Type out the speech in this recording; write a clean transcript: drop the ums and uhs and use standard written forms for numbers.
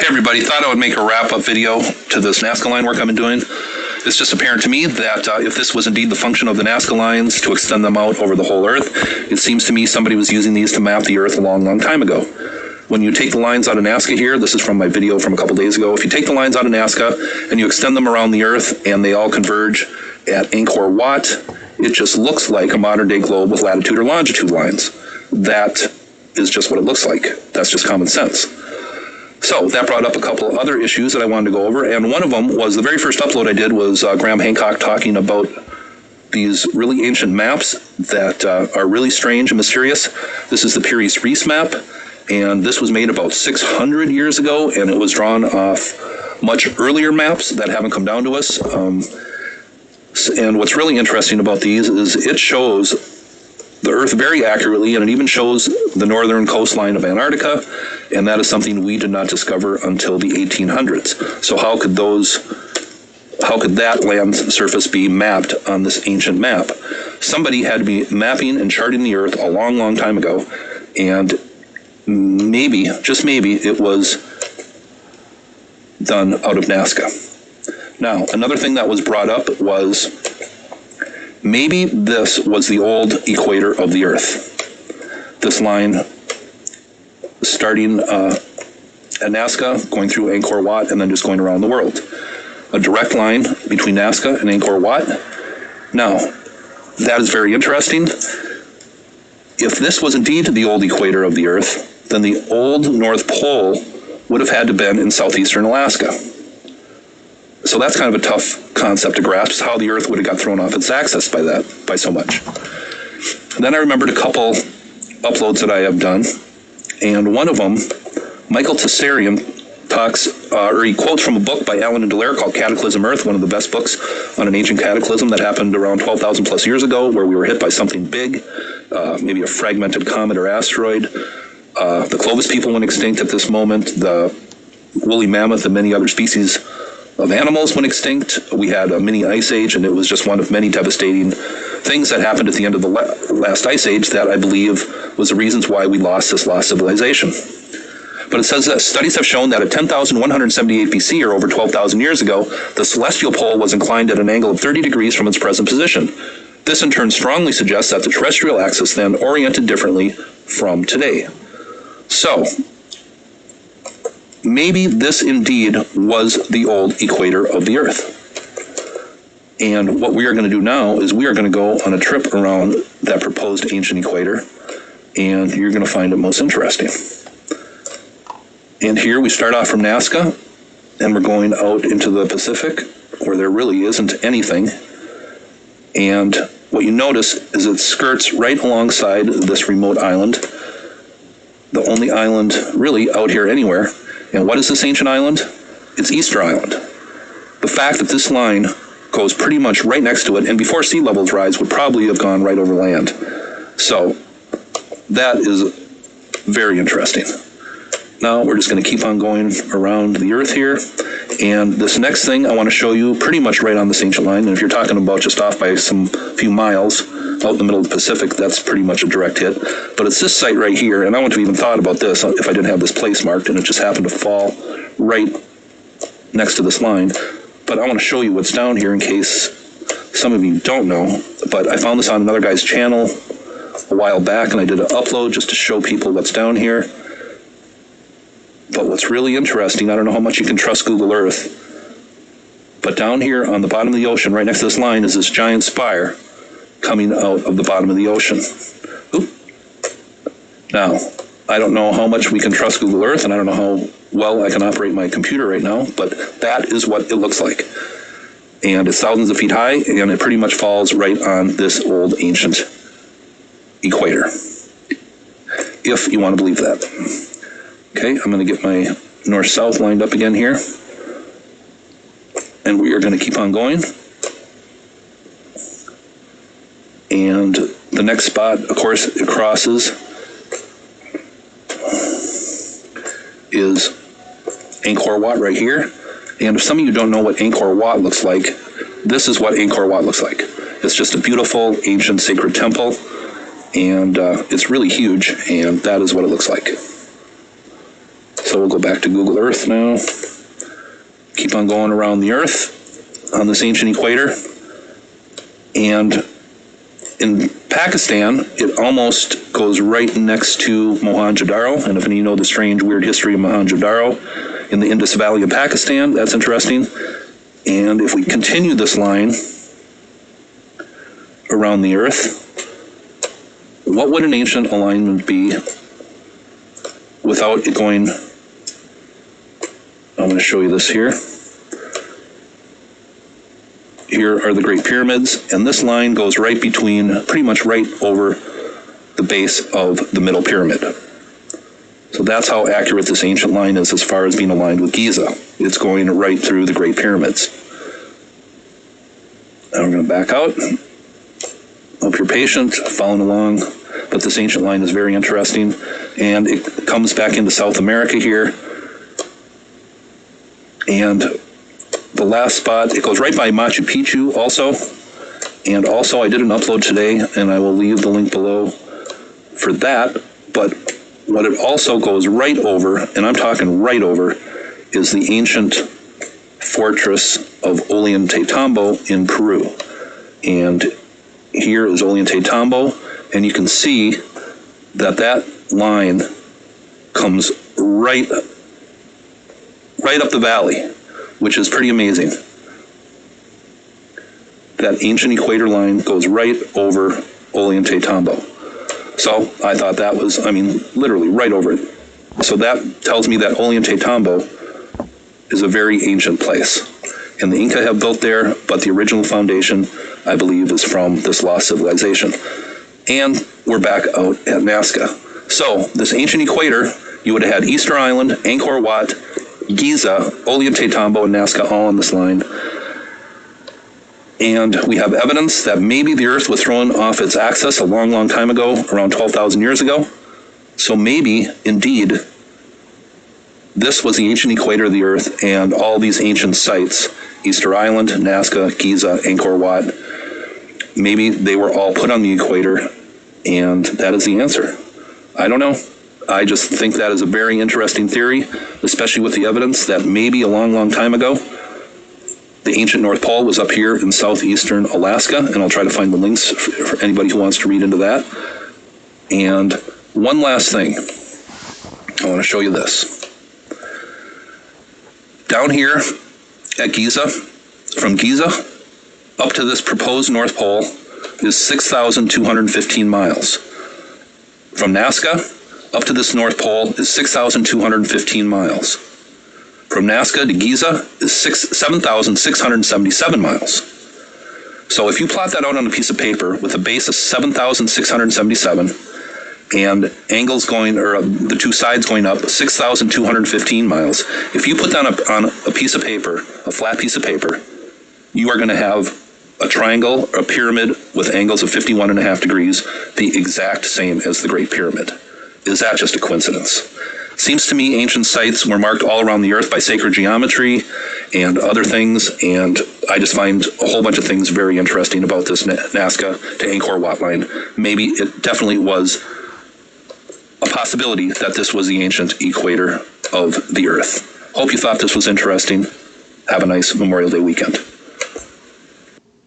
Hey everybody, thought I would make a wrap-up video to this Nazca line work I've been doing. It's just apparent to me that if this was indeed the function of the Nazca lines to extend them out over the whole Earth, it seems to me somebody was using these to map the Earth a long time ago. When you take the lines out of Nazca here, this is from my video from a couple days ago, if you take the lines out of Nazca and you extend them around the Earth and they all converge at Angkor Wat, it just looks like a modern day globe with latitude or longitude lines. That is just what it looks like. That's just common sense. So that brought up a couple of other issues that I wanted to go over, and one of them was the very first upload I did was Graham Hancock talking about these really ancient maps that are really strange and mysterious. This is the Piri Reis map, and this was made about 600 years ago, and it was drawn off much earlier maps that haven't come down to us. And what's really interesting about these is it shows the Earth very accurately, and it even shows the northern coastline of Antarctica, and that is something we did not discover until the 1800s. So how could that land surface be mapped on this ancient map? Somebody had to be mapping and charting the Earth a long time ago, and maybe, just maybe, it was done out of Nazca. Now, another thing that was brought up was maybe this was the old equator of the Earth. This line starting at Nazca, going through Angkor Wat, and then just going around the world. A direct line between Nazca and Angkor Wat. Now, that is very interesting. If this was indeed the old equator of the Earth, then the old North Pole would have had to been in southeastern Alaska. So that's kind of a tough concept to grasp, how the Earth would have got thrown off its axis by so much. Then I remembered a couple uploads that I have done, and one of them, Michael Tessarian he quotes from a book by Alan and Dallaire called Cataclysm Earth, one of the best books on an ancient cataclysm that happened around 12,000 plus years ago, where we were hit by something big, maybe a fragmented comet or asteroid. The Clovis people went extinct at this moment. The woolly mammoth and many other species of animals went extinct. We had a mini ice age, and it was just one of many devastating things that happened at the end of the last ice age that I believe was the reasons why we lost this lost civilization. But it says that studies have shown that at 10,178 BC, or over 12,000 years ago, the celestial pole was inclined at an angle of 30 degrees from its present position. This in turn strongly suggests that the terrestrial axis then oriented differently from today. So, maybe this indeed was the old equator of the Earth. And what we are going to do now is we are going to go on a trip around that proposed ancient equator, and you're going to find it most interesting. And here we start off from Nazca, and we're going out into the Pacific, where there really isn't anything. And what you notice is it skirts right alongside this remote island, the only island really out here anywhere. And what is this ancient island? It's Easter Island. The fact that this line goes pretty much right next to it, and before sea levels rise, would probably have gone right over land. So that is very interesting. Now we're just going to keep on going around the Earth here. And this next thing I want to show you pretty much right on this ancient line. And if you're talking about just off by some few miles out in the middle of the Pacific, that's pretty much a direct hit. But it's this site right here, and I wouldn't have even thought about this if I didn't have this place marked, and it just happened to fall right next to this line. But I want to show you what's down here in case some of you don't know. But I found this on another guy's channel a while back, and I did an upload just to show people what's down here. But what's really interesting, I don't know how much you can trust Google Earth, but down here on the bottom of the ocean, right next to this line, is this giant spire coming out of the bottom of the ocean. Oop. Now, I don't know how much we can trust Google Earth, and I don't know how well I can operate my computer right now, but that is what it looks like. And it's thousands of feet high, and it pretty much falls right on this old ancient equator, if you want to believe that. Okay, I'm going to get my north-south lined up again here. And we are going to keep on going. And the next spot, of course, it crosses is Angkor Wat right here. And if some of you don't know what Angkor Wat looks like, this is what Angkor Wat looks like. It's just a beautiful, ancient, sacred temple. And it's really huge, and that is what it looks like. So So we'll go back to Google Earth now. Keep on going around the Earth on this ancient equator. And in Pakistan, it almost goes right next to Mohenjo-Daro. And if any of you know the strange, weird history of Mohenjo-Daro in the Indus Valley of Pakistan, that's interesting. And if we continue this line around the Earth, what would an ancient alignment be without it going? I'm going to show you this here. Here are the Great Pyramids, and this line goes right between, pretty much right over the base of the middle pyramid. So that's how accurate this ancient line is as far as being aligned with Giza. It's going right through the Great Pyramids. Now we're going to back out. Hope you're patient, following along, but this ancient line is very interesting, and it comes back into South America here. And the last spot, it goes right by Machu Picchu also. And also I did an upload today, and I will leave the link below for that. But what it also goes right over, and I'm talking right over, is the ancient fortress of Ollantaytambo in Peru. And here is Ollantaytambo, and you can see that that line comes right up the valley, which is pretty amazing. That ancient equator line goes right over Ollantaytambo. So I thought that was, I mean, literally right over it. So that tells me that Ollantaytambo is a very ancient place. And the Inca have built there, but the original foundation, I believe, is from this lost civilization. And we're back out at Nazca. So this ancient equator, you would have had Easter Island, Angkor Wat, Giza, Ollantaytambo, and Nazca all on this line. And we have evidence that maybe the Earth was thrown off its axis a long, long time ago, around 12,000 years ago. So maybe, indeed, this was the ancient equator of the Earth, and all these ancient sites, Easter Island, Nazca, Giza, Angkor Wat, maybe they were all put on the equator, and that is the answer. I don't know. I just think that is a very interesting theory, especially with the evidence that maybe a long, long time ago, the ancient North Pole was up here in southeastern Alaska, and I'll try to find the links for anybody who wants to read into that. And one last thing, I want to show you this. Down here at Giza, from Giza up to this proposed North Pole is 6,215 miles. From Nazca up to this North Pole is 6,215 miles. From Nazca to Giza is 7,677 miles. So if you plot that out on a piece of paper with a base of 7,677 and angles going, or the two sides going up 6,215 miles, if you put that up on a piece of paper, a flat piece of paper, you are going to have a triangle, a pyramid with angles of 51.5 degrees, the exact same as the Great Pyramid. Is that just a coincidence? Seems to me ancient sites were marked all around the Earth by sacred geometry and other things, and I just find a whole bunch of things very interesting about this Nazca to Angkor Wat line. Maybe it definitely was a possibility that this was the ancient equator of the Earth. Hope you thought this was interesting. Have a nice Memorial Day weekend.